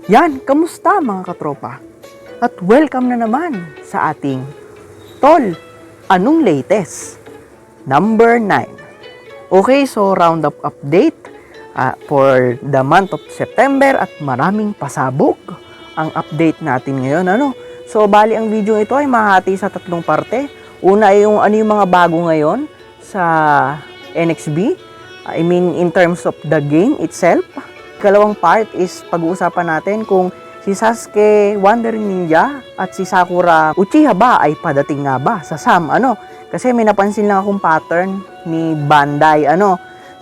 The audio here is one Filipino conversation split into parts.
Yan, kamusta mga katropa? At welcome na naman sa ating Tol, anong latest? Number 9. Okay, so roundup update for the month of September at maraming pasabog ang update natin ngayon. So, bali ang video ito ay mahati sa tatlong parte. Una ay yung mga bago ngayon sa NXB. I mean, in terms of the game itself. Ikalawang part is pag-uusapan natin kung si Sasuke Wandering Ninja at si Sakura Uchiha ba ay padating nga ba sa SAM, Kasi may napansin lang akong pattern ni Bandai,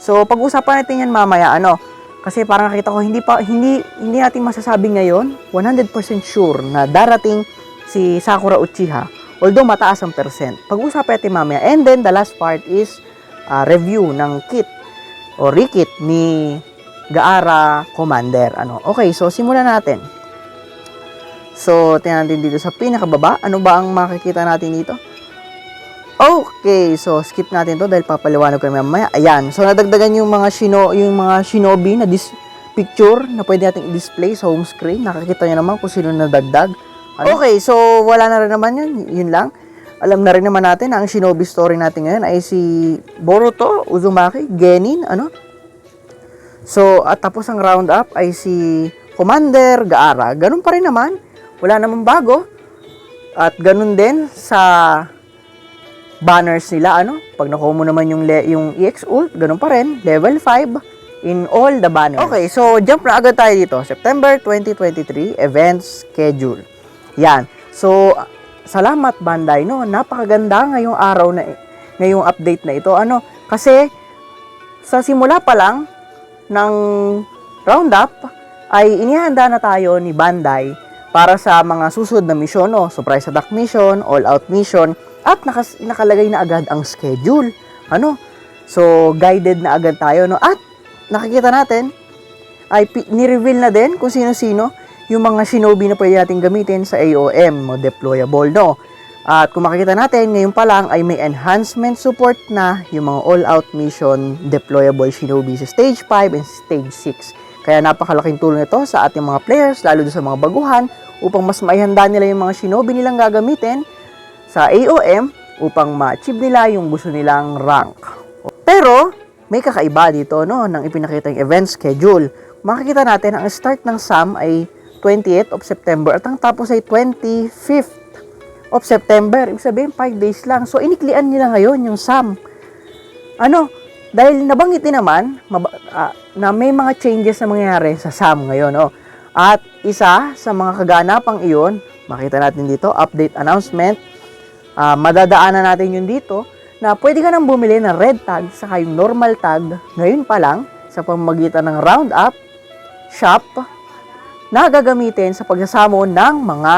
So, pag-uusapan natin yan mamaya, Kasi parang nakita ko, hindi natin masasabi ngayon, 100% sure na darating si Sakura Uchiha. Although mataas ang percent. Pag-uusapan natin mamaya. And then, the last part is review ng kit o rekit ni Gaara Commander. Okay, so simulan natin. So, tingnan natin dito sa pinakababa. Ano ba ang makikita natin dito? Okay, so skip natin to dahil papaliwanag ko mamaya. Ayan, so nadagdagan yung mga shinobi na picture na pwede natin i-display sa home screen. Nakakita nyo naman kung sino nadagdag. Okay, so wala na rin naman yun lang. Alam na rin naman natin na ang shinobi story natin ngayon ay si Boruto Uzumaki, Genin, So, at tapos ang roundup ay si Commander Gaara. Ganun pa rin naman. Wala namang bago. At ganun din sa banners nila, Pag nakuha mo naman yung EX Ult, ganun pa rin. Level 5 in all the banners. Okay, so jump na agad tayo dito. September 2023, event schedule. Yan. So, salamat Bandai, Napakaganda ngayong araw ngayong update na ito. Kasi, sa simula pa lang, ng roundup ay inihanda na tayo ni Bandai para sa mga susunod na misyon, surprise attack mission, all out mission, at nakalagay na agad ang schedule. So guided na agad tayo, at nakikita natin ay ni-reveal na din kung sino-sino yung mga shinobi na pwede natin gamitin sa AOM o deployable, At kung makikita natin, ngayon pa lang ay may enhancement support na yung mga all-out mission deployable shinobi sa Stage 5 and Stage 6. Kaya napakalaking tulong ito sa ating mga players, lalo sa mga baguhan, upang mas maihanda nila yung mga shinobi nilang gagamitin sa AOM upang ma-achieve nila yung gusto nilang rank. Pero, may kakaiba dito, nang ipinakita yung event schedule. Makikita natin, ang start ng SAM ay 28th of September at ang tapos ay 25th of September. Ibig sabihin, 5 days lang. So, iniklian nila ngayon yung SAM. Dahil nabanggit din naman na may mga changes na mangyayari sa SAM ngayon. At isa sa mga kaganapang iyon, makita natin dito, update announcement. Madadaanan natin yun dito na pwede ka nang bumili ng red tag sa yung normal tag ngayon pa lang sa pamamagitan ng roundup shop na gagamitin sa pagsasamo ng mga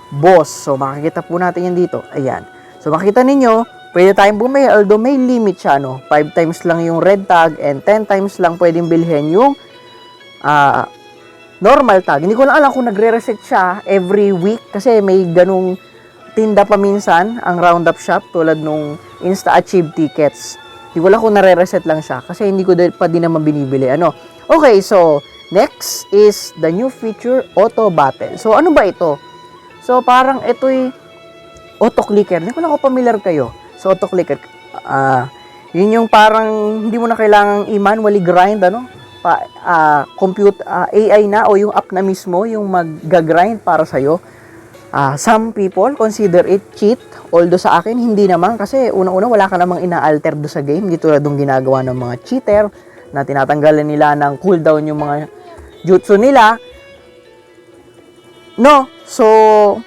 boss. So, makikita po natin yan dito. Ayan. So, makikita ninyo, pwede tayong bumili, although may limit siya, 5 times lang yung red tag and 10 times lang pwedeng bilhin yung normal tag. Hindi ko lang alam kung nagre-reset siya every week kasi may ganung tinda pa minsan ang roundup shop tulad nung Insta-Achieve tickets. Hindi ko lang kung nare-reset lang siya kasi hindi ko pa din naman binibili. Okay, so, next is the new feature, Auto Battle. So, ano ba ito? So, parang ito'y auto-clicker. Hindi ko lang kung familiar kayo. So, auto-clicker. Yun yung parang hindi mo na kailangang i-manually grind, AI na o yung app na mismo yung mag-grind para sa'yo. Some people consider it cheat. Although sa akin, hindi naman. Kasi unang-una, wala ka namang ina-alter do sa game. Dito na dong ginagawa ng mga cheater na tinatanggalan nila ng cooldown yung mga jutsu nila. So,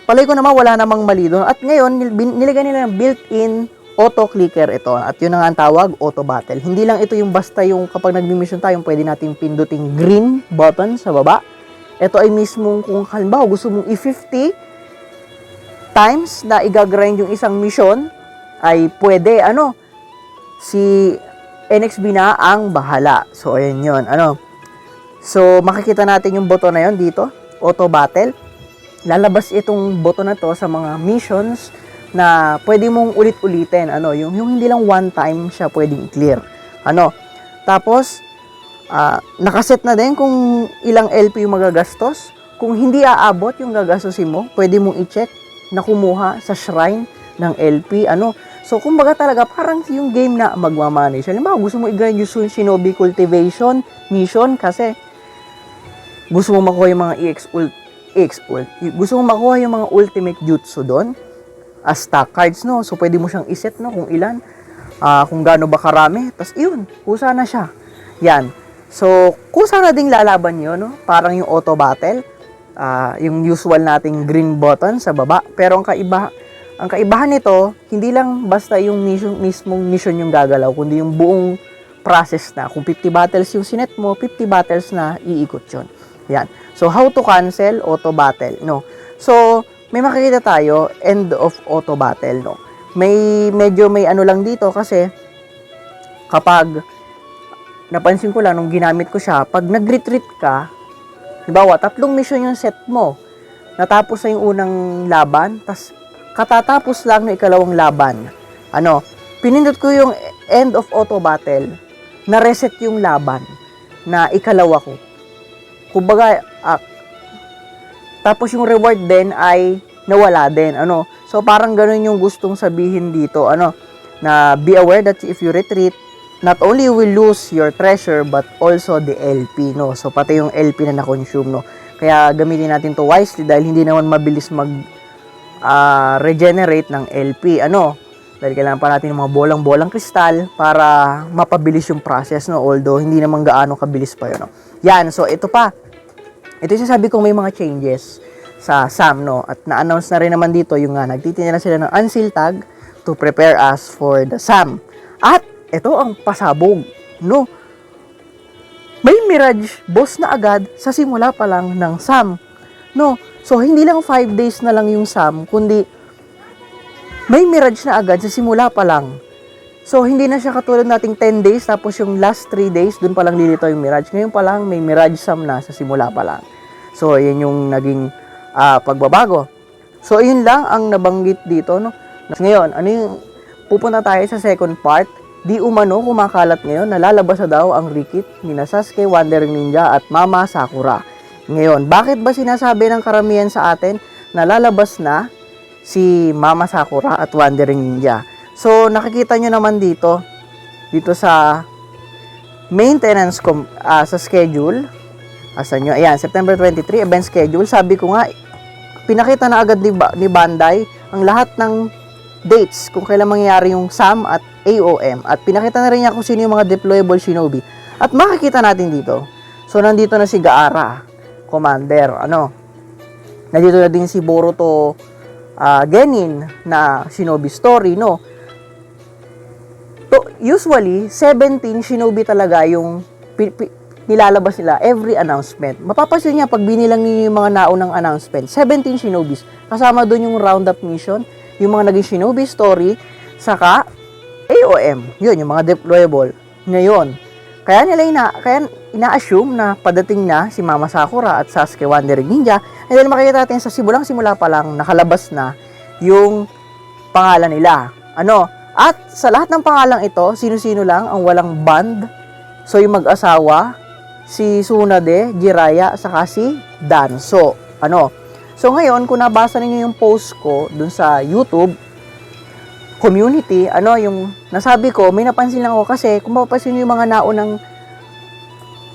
palay ko naman wala namang mali doon. At ngayon, nilagay nila ng built-in auto-clicker ito. At yun na nga ang tawag, auto battle. Hindi lang ito yung basta yung kapag nag-mission tayo, pwede nating pinduting green button sa baba. Ito ay mismong kung halimbawa gusto mong i-50 times na i-grind yung isang mission, ay pwede, si NXB na ang bahala. So, ayan yun, So, makikita natin yung button na yun dito, auto battle. Lalabas itong button na to sa mga missions na pwede mong ulit-ulitin, yung hindi lang one time siya pwedeng clear. Tapos nakaset na din kung ilang LP yung magagastos, kung hindi aabot yung gagastusin mo, pwede mong i-check na kumuha sa shrine ng LP. So, kumbaga talaga, parang yung game na magmamanage. Halimbawa, gusto mo i-grind yung Shinobi Cultivation Mission kasi gusto mo makuha yung mga EX-Ult. Gusto mo makuha yung mga Ultimate Jutsu doon as stock cards, no? So, pwede mo siyang iset, no? Kung ilan, kung gaano ba karami. Tapos, yun, kusa na siya. Yan. So, kusa na ding lalaban yun, no? Parang yung auto battle. Yung usual nating green button sa baba. Pero ang kaibahan nito, hindi lang basta yung mismong mission yung gagalaw, kundi yung buong process na. Kung 50 battles yung sinet mo, 50 battles na iikot yun. Yan. So, how to cancel auto battle, no? So, may makikita tayo, end of auto battle, no? Medyo may ano lang dito kasi kapag napansin ko lang nung ginamit ko siya, pag nag-retreat ka, halimbawa, 3 mission yung set mo, natapos na yung unang laban, tas katatapos lang ng ikalawang laban. Pinindot ko yung end of auto battle, na-reset yung laban na ikalawa ko. Kumbaga, tapos yung reward din ay nawala din. So, parang ganun yung gustong sabihin dito, na be aware that if you retreat, not only you will lose your treasure, but also the LP, no? So, pati yung LP na na-consume, no? Kaya, gamitin natin to wisely dahil hindi naman mabilis regenerate ng LP, dahil kailangan pa natin ng mga bolang-bolang kristal para mapabilis yung process, no? Although, hindi naman gaano kabilis pa yun, no? Yan, so, ito pa. Ito yung sabi kong may mga changes sa SAM, no? At na-announce na rin naman dito yung nagtitinda na sila ng unseal tag to prepare us for the SAM. At, ito ang pasabog, no? May Mirage boss na agad sa simula pa lang ng SAM, no? So, hindi lang 5 days na lang yung SAM, kundi may Mirage na agad sa simula pa lang. So, hindi na siya katulad nating 10 days, tapos yung last 3 days, dun pa lang lilitaw yung Mirage. Ngayon pa lang, may Mirage SAM na sa simula pa lang. So, yan yung naging pagbabago. So, yun lang ang nabanggit dito, no? Ngayon, pupunta tayo sa second part. Di umano kumakalat ngayon, nalalabas na daw ang rikit ni Sasuke, Wandering Ninja at Mama Sakura. Ngayon, bakit ba sinasabi ng karamihan sa atin na lalabas na si Mama Sakura at Wandering Ninja? So, nakikita nyo naman dito sa maintenance sa schedule. Asan nyo? Ayan, September 23, event schedule. Sabi ko nga, pinakita na agad ni Bandai ang lahat ng dates kung kailan mangyayari yung SAM at AOM. At pinakita na rin niya kung sino yung mga deployable shinobi. At makikita natin dito. So, nandito na si Gaara, Commander. Nandito na din si Boruto Genin na shinobi story, no? So, usually, 17 shinobi talaga yung nilalabas nila every announcement. Mapapansin niya pag binilang niyo yung mga naunang announcement, 17 shinobis. Kasama doon yung roundup mission, yung mga naging shinobi story, saka AOM. Yun, yung mga deployable. Ngayon, kaya ina-assume na padating na si Mama Sakura at Sasuke Wandering Ninja. And then makikita natin sa simula pa lang nakalabas na yung pangalan nila. At sa lahat ng pangalang ito, sino-sino lang ang walang band. So, yung mag-asawa, si Tsunade, Jiraiya, saka si Danzo. So, ngayon, kung nabasa ninyo yung post ko dun sa YouTube community, yung nasabi ko, may napansin lang ako kasi kung mapapansin nyo yung mga naunang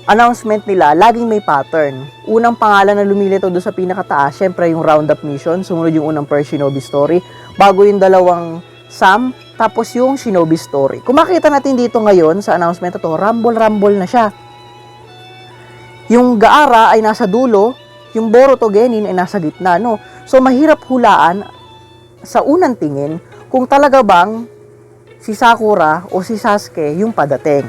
announcement nila, laging may pattern. Unang pangalan na lumilito doon sa pinakataas, syempre yung roundup mission, sumunod yung unang per shinobi story, bago yung dalawang SAM, tapos yung shinobi story. Kung makita natin dito ngayon sa announcement na to, rumble na siya. Yung Gaara ay nasa dulo, yung Boruto Genin ay nasa gitna, no? So, mahirap hulaan sa unang tingin kung talaga bang si Sakura o si Sasuke yung padating.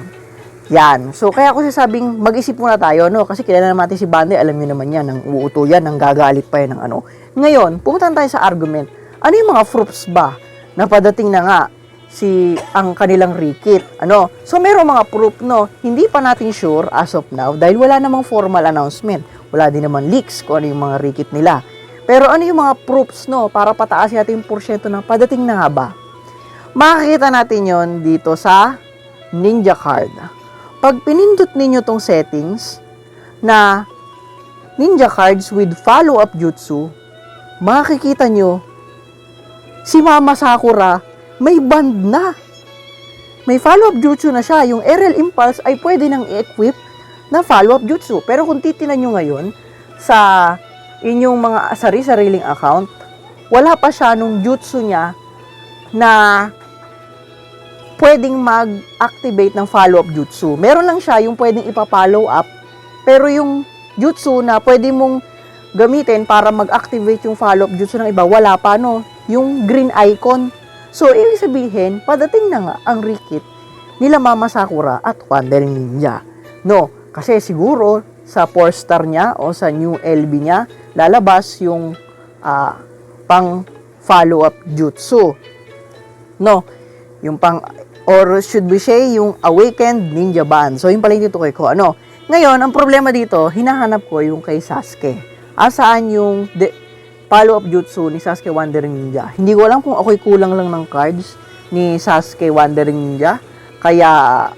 Yan. So, kaya ako sasabing mag-isip muna tayo, no? Kasi kilala naman natin si Bandai, alam nyo naman yan, nang uuto yan, nang gagalit pa yan, ng Ngayon, pumunta tayo sa argument. Ano yung mga proofs ba na padating na nga ang kanilang rikit? So, merong mga proof, no? Hindi pa natin sure as of now dahil wala namang formal announcement. Wala din naman leaks kung ano yung mga rikit nila. Pero ano yung mga proofs, no? Para pataasin natin yung porsyento ng padating na nga ba? Makikita natin yon dito sa Ninja Card. Pag pinindot ninyo tong settings na ninja cards with follow-up jutsu, makikita nyo, si Mama Sakura, may band na. May follow-up jutsu na siya. Yung Aerial Impulse ay pwede nang i-equip na follow-up jutsu. Pero kung titinan nyo ngayon, sa inyong mga sariling account, wala pa siya nung jutsu niya na pwedeng mag-activate ng follow-up jutsu. Meron lang siya yung pwedeng ipa-follow up, pero yung jutsu na pwede mong gamitin para mag-activate yung follow-up jutsu ng iba, wala pa, no? Yung green icon. So, ibig sabihin, padating na nga ang Rikit nila Mama Sakura at Wandering Ninja. No, kasi siguro sa 4-star niya o sa new LB niya, lalabas yung pang follow-up jutsu. No, yung pang, or should we say, yung Awakened Ninja Band. So, yung pala yung tutukoy ko. Ano? Ngayon, ang problema dito, hinahanap ko yung kay Sasuke. Asaan yung follow-up jutsu ni Sasuke Wandering Ninja? Hindi ko alam kung ako'y kulang lang ng cards ni Sasuke Wandering Ninja. Kaya,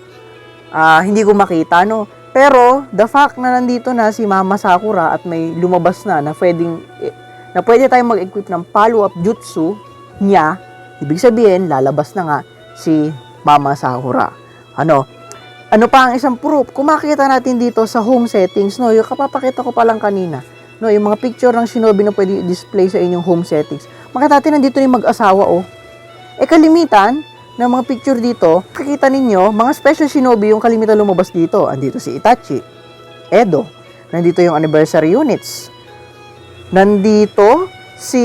hindi ko makita, no? Pero, the fact na nandito na si Mama Sakura at may lumabas na pwede tayong mag-equip ng follow-up jutsu niya, ibig sabihin, lalabas na nga si Mama Sakura. Ano pa ang isang proof? Kung makikita natin dito sa home settings, no, yung kapapakita ko pa lang kanina, no, yung mga picture ng shinobi na pwede i-display sa inyong home settings. Makita natin nandito yung mag-asawa, oh. Kalimitan ng mga picture dito, makikita ninyo, mga special shinobi yung kalimitan lumabas dito. Andito si Itachi, Edo, nandito yung anniversary units, nandito si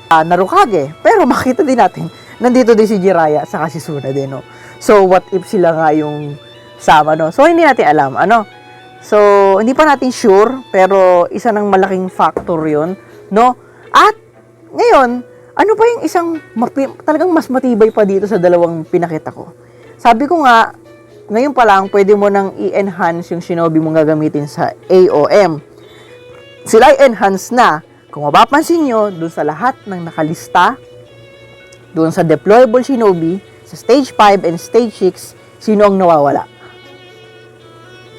Narukage. Pero makita din natin, nandito din si Jiraiya saka si Suna din, no? So, what if sila nga yung sama, no? So, hindi natin alam, ano? So, hindi pa natin sure, pero isa ng malaking factor yun, no? At, ngayon, ano pa yung isang talagang mas matibay pa dito sa dalawang pinakita ko? Sabi ko nga, ngayon pa lang, pwede mo nang i-enhance yung shinobi mong gagamitin sa AOM. Sila ay enhance na. Kung mapapansin nyo, dun sa lahat ng nakalista, dun sa deployable shinobi, sa stage 5 and stage 6, sino ang nawawala?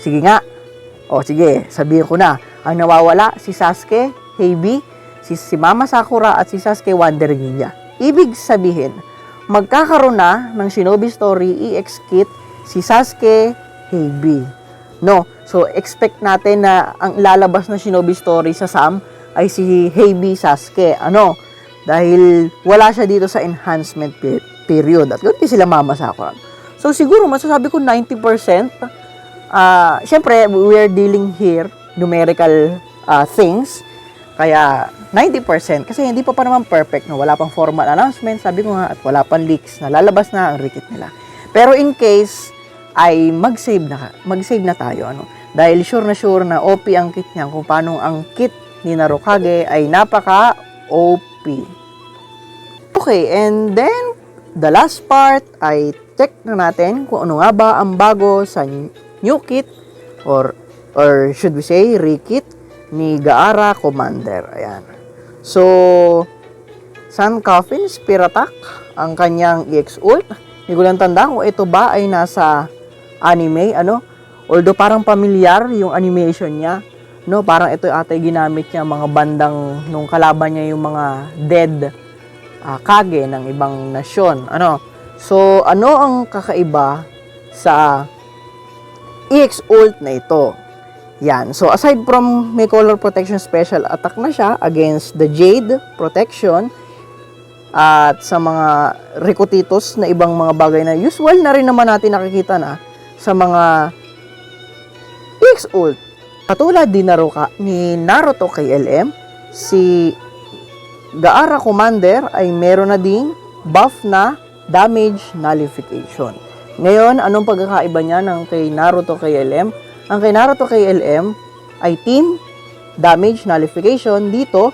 Sige nga. O sige, sabihin ko na. Ang nawawala, si Sasuke, Heibi, si Mama Sakura, at si Sasuke Wandering Ninja. Ibig sabihin, magkakaroon na ng Shinobi Story EX Kit si Sasuke, Heibi. No? So, expect natin na ang lalabas na Shinobi Story sa SAM ay si Heibi Sasuke. Ano? Dahil wala siya dito sa enhancement period. At yun sila Mama Sakura. So, siguro masasabi ko 90%. Siyempre, we're dealing here numerical things. Kaya, 90%. Kasi hindi pa naman perfect. No? Wala pang formal announcement. Sabi ko nga, at wala pang leaks na lalabas na ang Rikit nila. Pero in case ay mag-save na tayo, ano? Dahil sure na OP ang kit niya, kung paano ang kit ni Narukage ay napaka-OP. Okay, and then, the last part ay check na natin kung ano nga ba ang bago sa new kit, or should we say, Rikit ni Gaara Commander. Ayan. So, Sun Coffin, Spear Attack, ang kanyang EX ult. Hindi ko lang tanda kung ito ba ay nasa anime, ano? Although parang familiar yung animation niya, no? Parang ito atay ginamit niya mga bandang nung kalaban niya yung mga dead kage ng ibang nasyon, ano? So, ano ang kakaiba sa EX ult na ito? Yan. So, aside from may color protection, special attack na siya against the Jade protection, at sa mga Rikutitos na ibang mga bagay na usual na rin naman natin nakikita na sa mga EX ult. Katulad din ni Naruto KLM, si Gaara Commander ay meron na ding buff na damage nullification. Ngayon, anong pagkakaiba niya ng kay Naruto KLM? Ang kay Naruto KLM ay team damage nullification, dito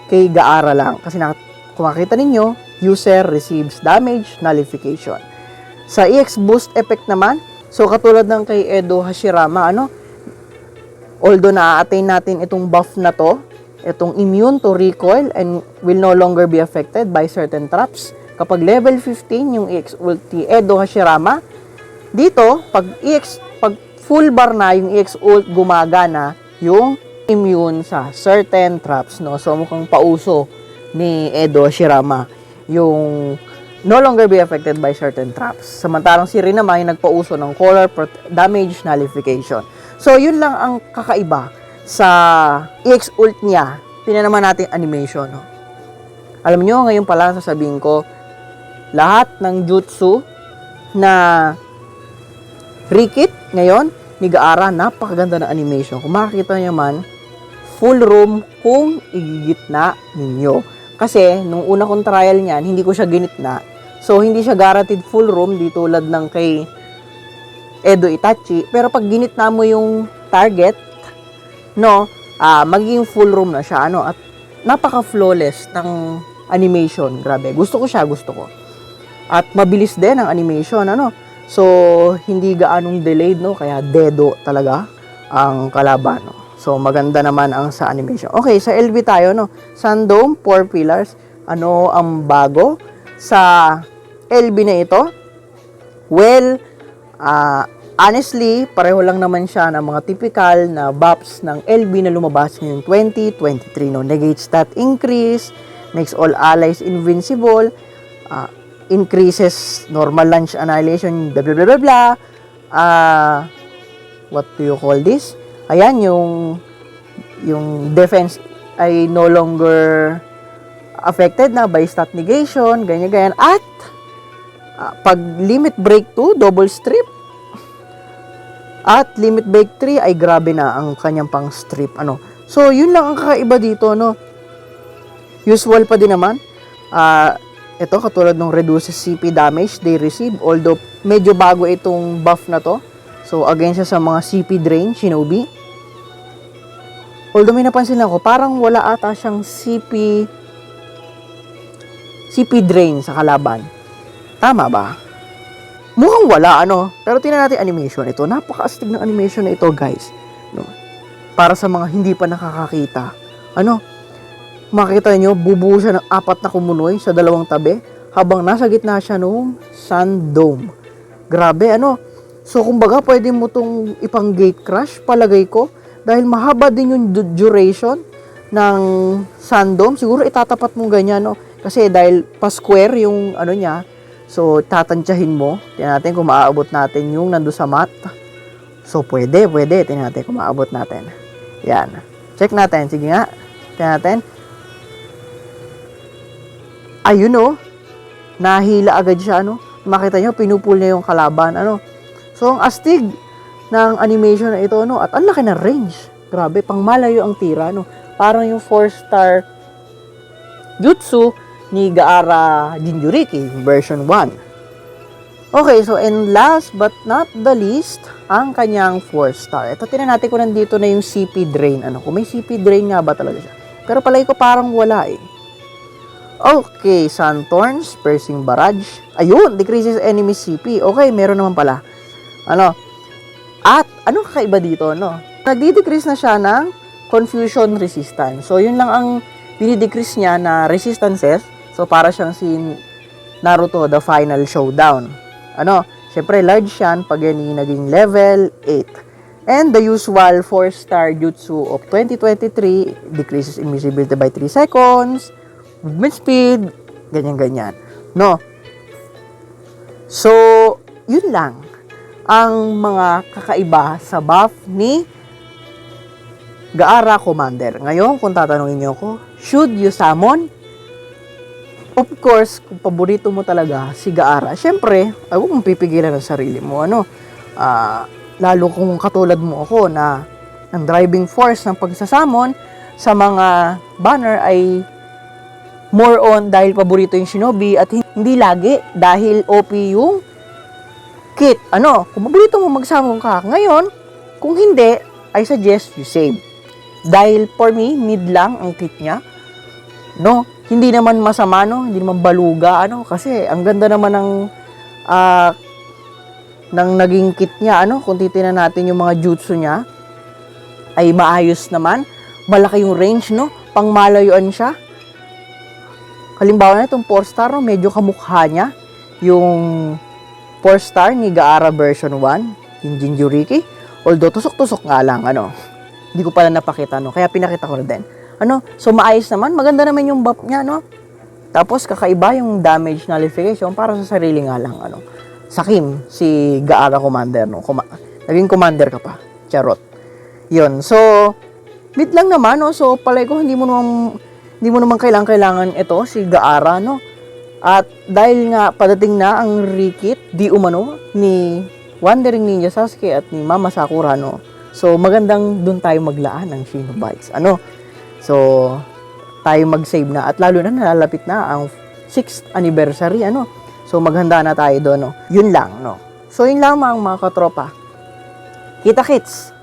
kay Gaara lang. Kasi kung makita ninyo, user receives damage nullification. Sa EX boost effect naman, so katulad ng kay Edo Hashirama, ano? Although na-attain natin itong buff na to, itong immune to recoil and will no longer be affected by certain traps. Kapag level 15 yung EX ulti Edo Hashirama, dito pag full bar na yung EX ult, gumagana yung immune sa certain traps, no? So, mukhang pauso ni Edo Shirama yung no longer be affected by certain traps. Samantalang si Rin naman yung nagpauso ng color damage nullification. So, yun lang ang kakaiba sa EX ult niya. Tingnan naman natin animation, no? Alam nyo, ngayon pala sasabihin ko, lahat ng jutsu na Rikit ngayon, ni Gaara, napakaganda ng animation. Kung makikita nyo man, full room kung igigitna ninyo. Kasi, nung una kong trial niyan, hindi ko siya ginitna. So, hindi siya guaranteed full room, di tulad ng kay Edo Itachi. Pero pag ginitna mo yung target, no, magiging full room na siya. Ano, at napaka-flawless ng animation. Grabe. Gusto ko siya, gusto ko. At mabilis din ang animation, ano. So, hindi gaanong delayed, no? Kaya dedo talaga ang kalaban, no? So, maganda naman ang sa animation. Okay, sa LB tayo, no? Sundome, 4 pillars. Ano ang bago sa LB na ito? Well, honestly, pareho lang naman siya ng mga typical na buffs ng LB na lumabas ngayong 2023, no? Negate stat increase, makes all allies invincible, increases normal launch annihilation, blah, blah, blah, blah, blah. What do you call this? Ayan, yung defense ay no longer affected na by stat negation, ganyan. At, pag limit break 2, double strip. At limit break 3 ay grabe na ang kanyang pang strip. Ano? So, yun lang ang kakaiba dito, no? Usual pa din naman. Ito, katulad ng reduces CP damage they receive. Although, medyo bago itong buff na to. So, against siya sa mga CP drain, Shinobi. Although, may napansin ako, parang wala ata siyang CP drain sa kalaban. Tama ba? Mukhang wala, ano? Pero tingnan natin animation. Ito, napaka-astig ng animation na ito, guys. No? Para sa mga hindi pa nakakakita. Ano? Makikita nyo, bubuo siya ng 4 na kumunoy sa dalawang tabi habang nasa gitna siya nung Sundome. Grabe, ano? So, kumbaga, pwede mo itong ipang gate crash, palagay ko, dahil mahaba din yung duration ng Sundome. Siguro itatapat mo ganyan, no? Kasi dahil pa-square yung ano niya, so, tatansyahin mo. Tingnan natin kung maaabot natin yung nando sa mat. So, pwede. Tingnan natin kung maaabot natin. Yan. Check natin. Sige nga. Tingnan natin. Ayun, no? Nahila agad siya, no? Makita nyo, pinupul niya yung kalaban, ano? So, ang astig ng animation na ito, no? At ang laki ng range. Grabe, pang malayo ang tira, no? Parang yung 4-star jutsu ni Gaara Jinchuriki, version 1. Okay, so and last but not the least, ang kanyang 4-star. Ito, tinan natin kung nandito na yung CP drain. Ano, kung may CP drain nga ba talaga siya? Pero palagi ko parang wala, eh. Okay, Sunthorns, Piercing Barrage. Ayun, decreases enemy CP. Okay, meron naman pala. Ano? At, anong kakaiba dito, no? Nagdi-decrease na siya ng Confusion Resistance. So, yun lang ang dinidecrease niya na resistances. So, para siyang si Naruto, The Final Showdown. Ano? Siyempre, large yan pag yan naging level 8. And the usual 4-star jutsu of 2023 decreases invisibility by 3 seconds. Movement speed, ganyan-ganyan. No? So, yun lang ang mga kakaiba sa buff ni Gaara Commander. Ngayon, kung tatanungin niyo ako, should you summon? Of course, kung paborito mo talaga si Gaara, syempre, ay huwag mong pipigilan ang sarili mo. Ano? Lalo kung katulad mo ako na ang driving force ng pagsasamon sa mga banner ay more on dahil paborito yung Shinobi at hindi lagi dahil OP yung kit. Ano, kung paborito mo magsamon ka, ngayon, kung hindi, I suggest you save. Dahil for me, mid lang ang kit niya. No, hindi naman masama, no, hindi naman baluga, ano, kasi ang ganda naman ng naging kit niya, ano, kung titingnan natin yung mga jutsu niya, ay maayos naman. Malaki yung range, no, pangmalayuan siya. Halimbawa na itong 4-star, no, medyo kamukha niya yung 4-star ni Gaara version 1, yung Jinchuriki. Although, tusok-tusok nga lang, ano. Hindi ko pala napakita, no? Kaya pinakita ko din. Ano? So, maayos naman. Maganda naman yung buff niya, no? Tapos, kakaiba yung damage nullification para sa sarili nga lang, ano? Sa Kim, si Gaara Commander, no? Naging commander ka pa. Charot. Yun. So, mid lang naman, no? So, palay ko, hindi mo naman kailangan ito, si Gaara, no? At dahil nga padating na ang Rikit, di umano, ni Wandering Ninja Sasuke at ni Mama Sakura, no? So, magandang dun tayo maglaan ng Shinobites. Ano? So, tayo mag-save na. At lalo na nalalapit na ang 6th anniversary, ano? So, maghanda na tayo doon, no? Yun lang, no? So, yun lamang mga katropa. Kita-kits!